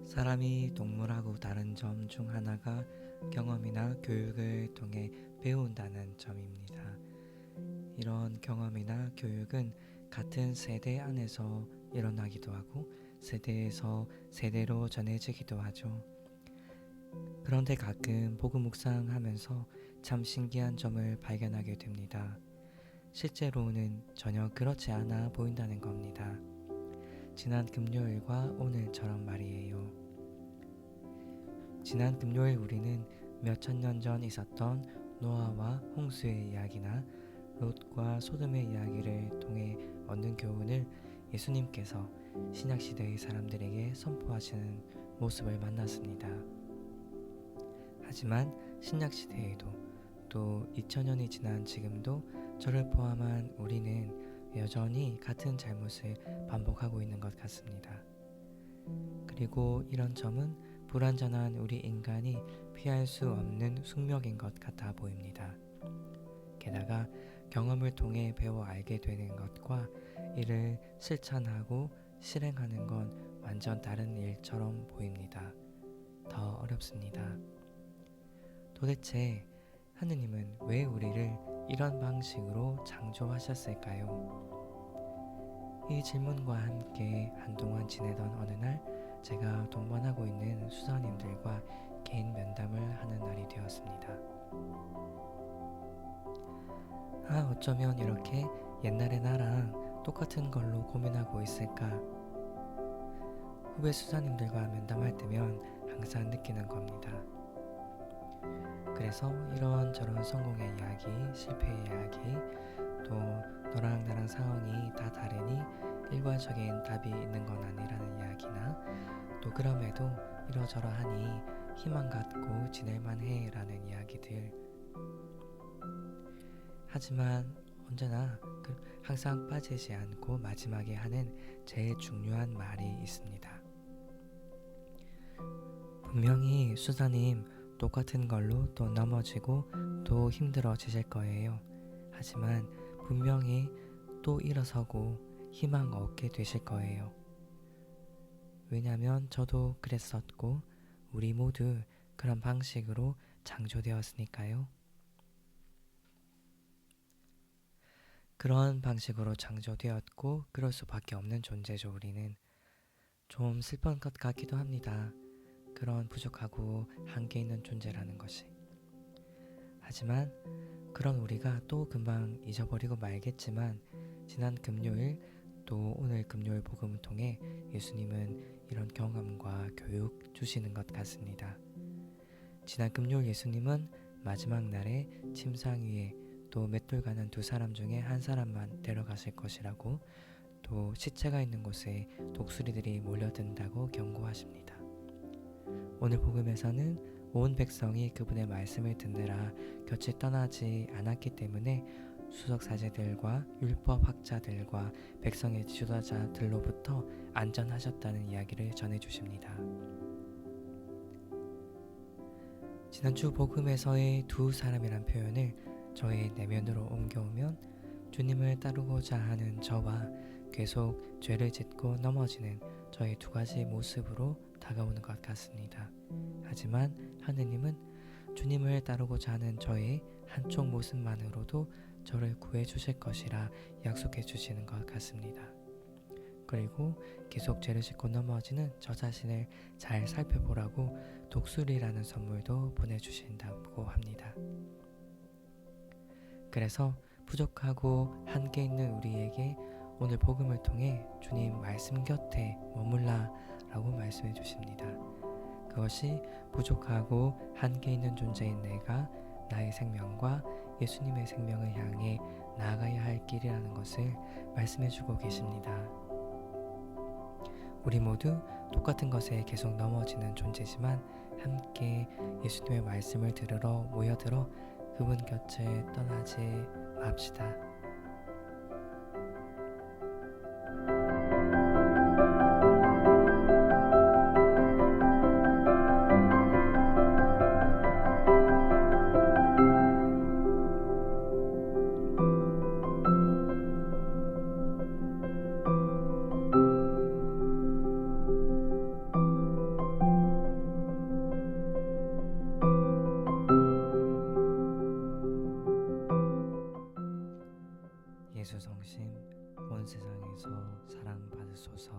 사람이 동물하고 다른 점 중 하나가 경험이나 교육을 통해 배운다는 점입니다. 이런 경험이나 교육은 같은 세대 안에서 일어나기도 하고 세대에서 세대로 전해지기도 하죠. 그런데 가끔 복음 묵상하면서 참 신기한 점을 발견하게 됩니다. 실제로는 전혀 그렇지 않아 보인다는 겁니다. 지난 금요일과 오늘처럼 말이에요. 지난 금요일 우리는 몇천 년 전 있었던 노아와 홍수의 이야기나 롯과 소돔의 이야기를 통해 얻는 교훈을 예수님께서 신약시대의 사람들에게 선포하시는 모습을 만났습니다. 하지만 신약시대에도 또 2000년이 지난 지금도 저를 포함한 우리는 여전히 같은 잘못을 반복하고 있는 것 같습니다. 그리고 이런 점은 불완전한 우리 인간이 피할 수 없는 숙명인 것 같아 보입니다. 게다가 경험을 통해 배워 알게 되는 것과 이를 실천하고 실행하는 건 완전 다른 일처럼 보입니다. 더 어렵습니다. 도대체 하느님은 왜 우리를 이런 방식으로 창조하셨을까요? 이 질문과 함께 한동안 지내던 어느 날 제가 동반하고 있는 수사님들과 개인 면담을 하는 날이 되었습니다. 어쩌면 이렇게 옛날의 나랑 똑같은 걸로 고민하고 있을까? 후배 수사님들과 면담할 때면 항상 느끼는 겁니다. 그래서 이런저런 성공의 이야기, 실패의 이야기, 또 너랑 나랑 상황이 다 다르니 일괄적인 답이 있는 건 아니라는 이야기나 또 그럼에도 이러저러하니 희망 갖고 지낼만 해 라는 이야기들. 하지만 언제나 항상 빠지지 않고 마지막에 하는 제일 중요한 말이 있습니다. 분명히 수사님 똑같은 걸로 또 넘어지고 또 힘들어지실 거예요. 하지만 분명히 또 일어서고 희망 얻게 되실 거예요. 왜냐면 저도 그랬었고 우리 모두 그런 방식으로 창조되었으니까요. 그런 방식으로 창조되었고 그럴 수밖에 없는 존재죠. 우리는 좀 슬픈 것 같기도 합니다. 그런 부족하고 한계 있는 존재라는 것이. 하지만 그런 우리가 또 금방 잊어버리고 말겠지만 지난 금요일 또 오늘 금요일 복음을 통해 예수님은 이런 경험과 교육 주시는 것 같습니다. 지난 금요일 예수님은 마지막 날에 침상 위에 또 맷돌 가는 두 사람 중에 한 사람만 데려가실 것이라고 또 시체가 있는 곳에 독수리들이 몰려든다고 경고하십니다. 오늘 복음에서는 온 백성이 그분의 말씀을 듣느라 곁을 떠나지 않았기 때문에 수석사제들과 율법학자들과 백성의 지도자들로부터 안전하셨다는 이야기를 전해주십니다. 지난주 복음에서의 두 사람이란 표현을 저의 내면으로 옮겨오면 주님을 따르고자 하는 저와 계속 죄를 짓고 넘어지는 저의 두 가지 모습으로 다가오는 것 같습니다. 하지만 하느님은 주님을 따르고자 하는 저의 한쪽 모습만으로도 저를 구해 주실 것이라 약속해 주시는 것 같습니다. 그리고 계속 죄를 짓고 넘어지는 저 자신을 잘 살펴보라고 독수리라는 선물도 보내주신다고 합니다. 그래서 부족하고 한계 있는 우리에게 오늘 복음을 통해 주님 말씀 곁에 머물라 라고 말씀해 주십니다. 그것이 부족하고 한계 있는 존재인 내가 나의 생명과 예수님의 생명을 향해 나아가야 할 길이라는 것을 말씀해 주고 계십니다. 우리 모두 똑같은 것에 계속 넘어지는 존재지만 함께 예수님의 말씀을 들으러 모여들어 그분 곁을 떠나지 맙시다. 살면서 사랑받으소서.